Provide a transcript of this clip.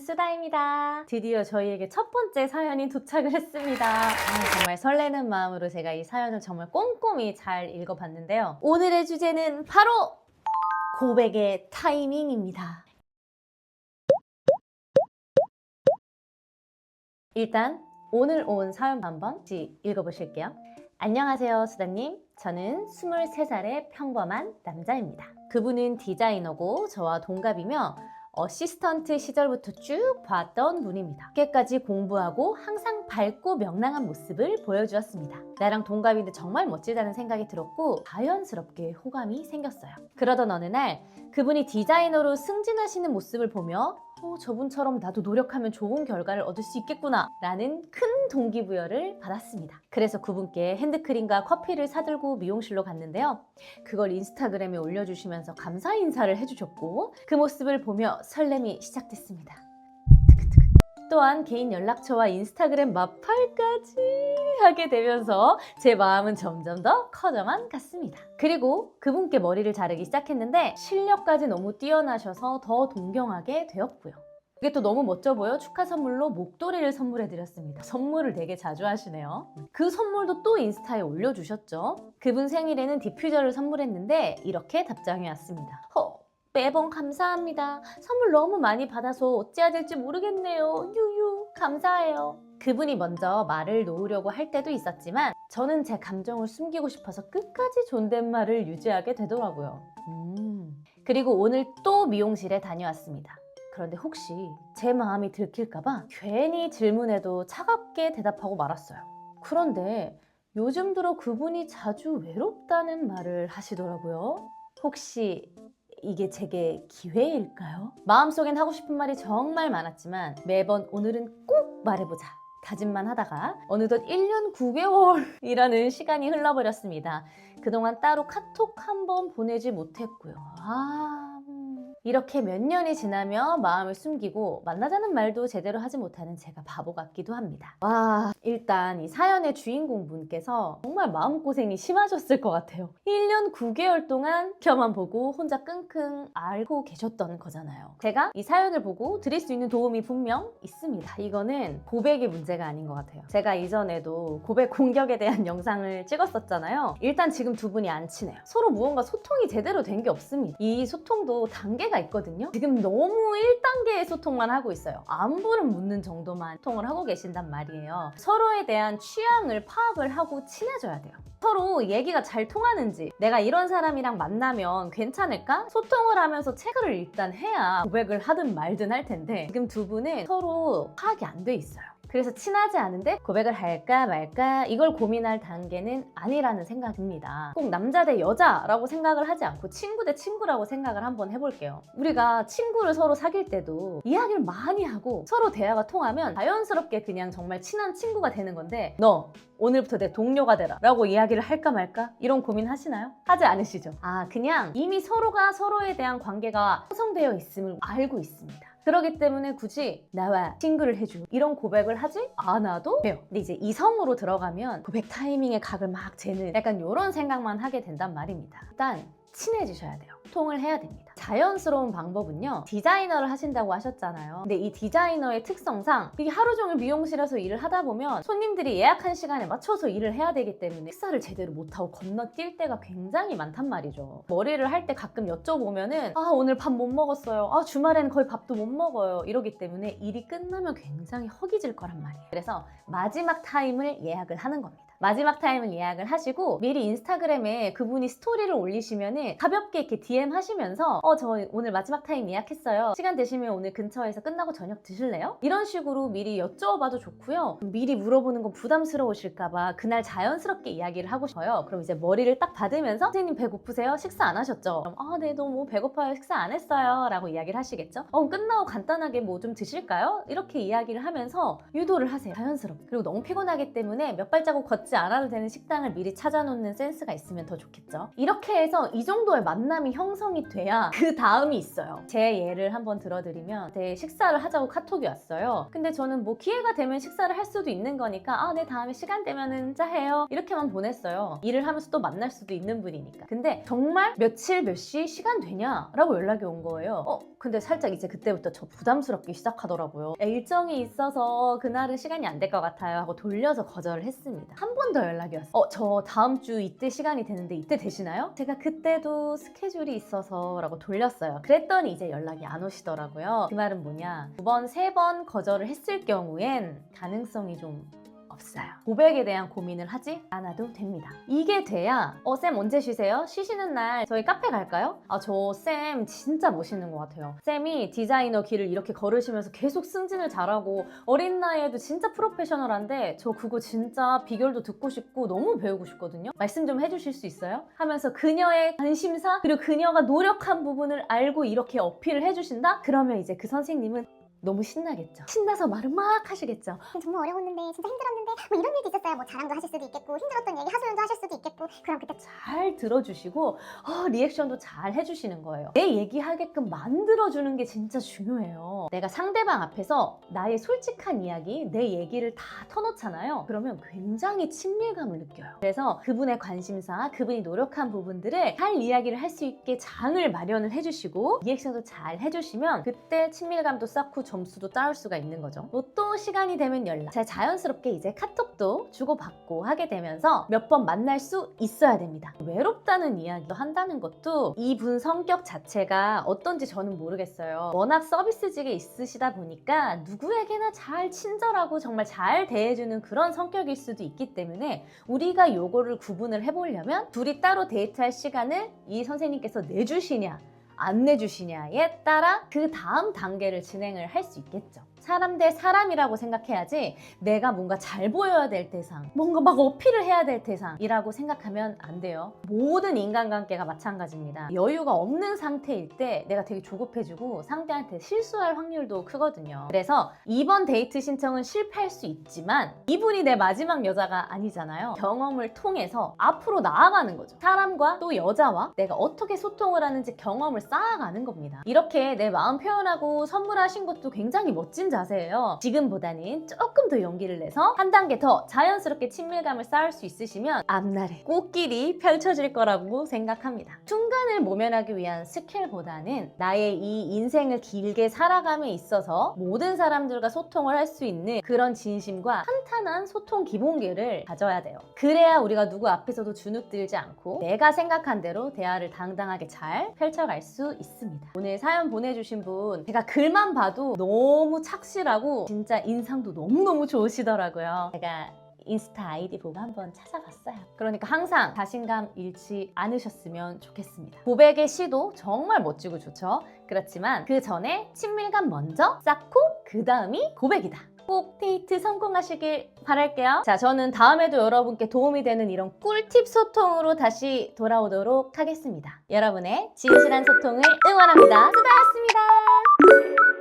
수다입니다. 드디어 저희에게 첫 번째 사연이 도착을 했습니다. 정말 설레는 마음으로 제가 이 사연을 정말 꼼꼼히 잘 읽어봤는데요. 오늘의 주제는 바로 고백의 타이밍입니다. 일단 오늘 온 사연 한번 읽어보실게요. 안녕하세요, 수다님. 저는 23살의 평범한 남자입니다. 그분은 디자이너고 저와 동갑이며 어시스턴트 시절부터 쭉 봤던 분입니다. 학교까지 공부하고 항상 밝고 명랑한 모습을 보여주었습니다. 나랑 동갑인데 정말 멋지다는 생각이 들었고 자연스럽게 호감이 생겼어요. 그러던 어느 날 그분이 디자이너로 승진하시는 모습을 보며 저분처럼 나도 노력하면 좋은 결과를 얻을 수 있겠구나 라는 큰 동기부여를 받았습니다. 그래서 그분께 핸드크림과 커피를 사들고 미용실로 갔는데요. 그걸 인스타그램에 올려주시면서 감사 인사를 해주셨고 그 모습을 보며 설렘이 시작됐습니다. 또한 개인 연락처와 인스타그램 마팔까지 하게 되면서 제 마음은 점점 더 커져만 갔습니다. 그리고 그분께 머리를 자르기 시작했는데 실력까지 너무 뛰어나셔서 더 동경하게 되었고요. 이게 또 너무 멋져 보여 축하 선물로 목도리를 선물해드렸습니다. 선물을 되게 자주 하시네요. 그 선물도 또 인스타에 올려주셨죠. 그분 생일에는 디퓨저를 선물했는데 이렇게 답장이 왔습니다. 매번 감사합니다. 선물 너무 많이 받아서 어찌해야 될지 모르겠네요. 유유 감사해요. 그분이 먼저 말을 놓으려고 할 때도 있었지만 저는 제 감정을 숨기고 싶어서 끝까지 존댓말을 유지하게 되더라고요. 그리고 오늘 또 미용실에 다녀왔습니다. 그런데 혹시 제 마음이 들킬까봐 괜히 질문해도 차갑게 대답하고 말았어요. 그런데 요즘 들어 그분이 자주 외롭다는 말을 하시더라고요. 혹시 이게 제게 기회일까요? 마음속엔 하고 싶은 말이 정말 많았지만 매번 오늘은 꼭 말해보자 다짐만 하다가 어느덧 1년 9개월이라는 시간이 흘러버렸습니다. 그동안 따로 카톡 한 번 보내지 못했고요. 이렇게 몇 년이 지나며 마음을 숨기고 만나자는 말도 제대로 하지 못하는 제가 바보 같기도 합니다. 일단 이 사연의 주인공분께서 정말 마음고생이 심하셨을 것 같아요. 1년 9개월 동안 지켜만 보고 혼자 끙끙 앓고 계셨던 거잖아요. 제가 이 사연을 보고 드릴 수 있는 도움이 분명 있습니다. 이거는 고백의 문제가 아닌 것 같아요. 제가 이전에도 고백 공격에 대한 영상을 찍었었잖아요. 일단 지금 두 분이 안 친해요. 서로 무언가 소통이 제대로 된 게 없습니다. 이 소통도 단계가 있거든요. 지금 너무 1단계의 소통만 하고 있어요. 안부를 묻는 정도만 소통을 하고 계신단 말이에요. 서로에 대한 취향을 파악을 하고 친해져야 돼요. 서로 얘기가 잘 통하는지, 내가 이런 사람이랑 만나면 괜찮을까? 소통을 하면서 체크를 일단 해야 고백을 하든 말든 할 텐데 지금 두 분은 서로 파악이 안 돼 있어요. 그래서 친하지 않은데 고백을 할까 말까 이걸 고민할 단계는 아니라는 생각이 듭니다. 꼭 남자 대 여자라고 생각을 하지 않고 친구 대 친구라고 생각을 한번 해볼게요. 우리가 친구를 서로 사귈 때도 이야기를 많이 하고 서로 대화가 통하면 자연스럽게 그냥 정말 친한 친구가 되는 건데 너 오늘부터 내 동료가 되라 라고 이야기를 할까 말까? 이런 고민 하시나요? 하지 않으시죠? 그냥 이미 서로가 서로에 대한 관계가 형성되어 있음을 알고 있습니다. 그렇기 때문에 굳이 나와 친구를 해주고 이런 고백을 하지 않아도 돼요. 근데 이제 이성으로 들어가면 고백 타이밍의 각을 막 재는 약간 이런 생각만 하게 된단 말입니다. 일단 친해지셔야 돼요. 소통을 해야 됩니다. 자연스러운 방법은요. 디자이너를 하신다고 하셨잖아요. 근데 이 디자이너의 특성상 이게 하루 종일 미용실에서 일을 하다 보면 손님들이 예약한 시간에 맞춰서 일을 해야 되기 때문에 식사를 제대로 못하고 건너뛸 때가 굉장히 많단 말이죠. 머리를 할 때 가끔 여쭤보면은 오늘 밥 못 먹었어요. 주말에는 거의 밥도 못 먹어요. 이러기 때문에 일이 끝나면 굉장히 허기질 거란 말이에요. 그래서 마지막 타임을 예약을 하는 겁니다. 마지막 타임을 예약을 하시고 미리 인스타그램에 그분이 스토리를 올리시면은 가볍게 이렇게 DM 하시면서 저 오늘 마지막 타임 예약했어요. 시간 되시면 오늘 근처에서 끝나고 저녁 드실래요? 이런 식으로 미리 여쭤봐도 좋고요. 미리 물어보는 건 부담스러우실까봐 그날 자연스럽게 이야기를 하고 싶어요. 그럼 이제 머리를 딱 받으면서 선생님 배고프세요? 식사 안 하셨죠? 그럼 네 너무 배고파요. 식사 안 했어요. 라고 이야기를 하시겠죠? 끝나고 간단하게 뭐 좀 드실까요? 이렇게 이야기를 하면서 유도를 하세요. 자연스럽게. 그리고 너무 피곤하기 때문에 몇 발자국 걷지 먹지 않아도 되는 식당을 미리 찾아놓는 센스가 있으면 더 좋겠죠. 이렇게 해서 이 정도의 만남이 형성이 돼야 그 다음이 있어요. 제 예를 한번 들어드리면 제 식사를 하자고 카톡이 왔어요. 근데 저는 뭐 기회가 되면 식사를 할 수도 있는 거니까 네 다음에 시간 되면은 짜해요 이렇게만 보냈어요. 일을 하면서 또 만날 수도 있는 분이니까. 근데 정말 며칠 몇 시 시간 되냐라고 연락이 온 거예요. 근데 살짝 이제 그때부터 저 부담스럽기 시작하더라고요. 일정이 있어서 그날은 시간이 안 될 것 같아요 하고 돌려서 거절을 했습니다. 한 번 더 연락이 왔어요. 저 다음 주 이때 시간이 되는데 이때 되시나요? 제가 그때도 스케줄이 있어서 라고 돌렸어요. 그랬더니 이제 연락이 안 오시더라고요. 그 말은 뭐냐, 2번, 3번 거절을 했을 경우엔 가능성이 좀 없어요. 고백에 대한 고민을 하지 않아도 됩니다. 이게 돼야 쌤 언제 쉬세요? 쉬시는 날 저희 카페 갈까요? 저 쌤 진짜 멋있는 것 같아요. 쌤이 디자이너 길을 이렇게 걸으시면서 계속 승진을 잘하고 어린 나이에도 진짜 프로페셔널한데 저 그거 진짜 비결도 듣고 싶고 너무 배우고 싶거든요. 말씀 좀 해주실 수 있어요? 하면서 그녀의 관심사 그리고 그녀가 노력한 부분을 알고 이렇게 어필을 해주신다? 그러면 이제 그 선생님은 너무 신나겠죠. 신나서 말을 막 하시겠죠. 정말 어려웠는데 진짜 힘들었는데 뭐 이런 일도 있었어요. 뭐 자랑도 하실 수도 있겠고 힘들었던 얘기 하소연도 하실 수도 있겠고 그럼 그때 잘 들어주시고 리액션도 잘 해주시는 거예요. 내 얘기하게끔 만들어주는 게 진짜 중요해요. 내가 상대방 앞에서 나의 솔직한 이야기, 내 얘기를 다 터놓잖아요. 그러면 굉장히 친밀감을 느껴요. 그래서 그분의 관심사, 그분이 노력한 부분들을 잘 이야기를 할 수 있게 장을 마련을 해주시고 리액션도 잘 해주시면 그때 친밀감도 쌓고 점수도 따올 수가 있는 거죠. 또 시간이 되면 연락. 잘 자연스럽게 이제 카톡도 주고받고 하게 되면서 몇 번 만날 수 있어야 됩니다. 외롭다는 이야기도 한다는 것도 이분 성격 자체가 어떤지 저는 모르겠어요. 워낙 서비스직에 있으시다 보니까 누구에게나 잘 친절하고 정말 잘 대해주는 그런 성격일 수도 있기 때문에 우리가 요거를 구분을 해보려면 둘이 따로 데이트할 시간을 이 선생님께서 내주시냐 안 내주시냐에 따라 그 다음 단계를 진행을 할 수 있겠죠. 사람 대 사람이라고 생각해야지 내가 뭔가 잘 보여야 될 대상, 뭔가 막 어필을 해야 될 대상이라고 생각하면 안 돼요. 모든 인간관계가 마찬가지입니다. 여유가 없는 상태일 때 내가 되게 조급해지고 상대한테 실수할 확률도 크거든요. 그래서 이번 데이트 신청은 실패할 수 있지만 이분이 내 마지막 여자가 아니잖아요. 경험을 통해서 앞으로 나아가는 거죠. 사람과 또 여자와 내가 어떻게 소통을 하는지 경험을 쌓아가는 겁니다. 이렇게 내 마음 표현하고 선물하신 것도 굉장히 멋진 자세예요. 지금보다는 조금 더 용기를 내서 한 단계 더 자연스럽게 친밀감을 쌓을 수 있으시면 앞날에 꽃길이 펼쳐질 거라고 생각합니다. 순간을 모면하기 위한 스킬보다는 나의 이 인생을 길게 살아감에 있어서 모든 사람들과 소통을 할 수 있는 그런 진심과 탄탄한 소통 기본기를 가져야 돼요. 그래야 우리가 누구 앞에서도 주눅들지 않고 내가 생각한 대로 대화를 당당하게 잘 펼쳐갈 수 있습니다. 오늘 사연 보내주신 분 제가 글만 봐도 너무 착실하고 진짜 인상도 너무너무 좋으시더라고요. 제가 인스타 아이디 보고 한번 찾아봤어요. 그러니까 항상 자신감 잃지 않으셨으면 좋겠습니다. 고백의 시도 정말 멋지고 좋죠. 그렇지만 그 전에 친밀감 먼저 쌓고 그 다음이 고백이다. 꼭 데이트 성공하시길 바랄게요. 자, 저는 다음에도 여러분께 도움이 되는 이런 꿀팁 소통으로 다시 돌아오도록 하겠습니다. 여러분의 진실한 소통을 응원합니다. 수고하셨습니다.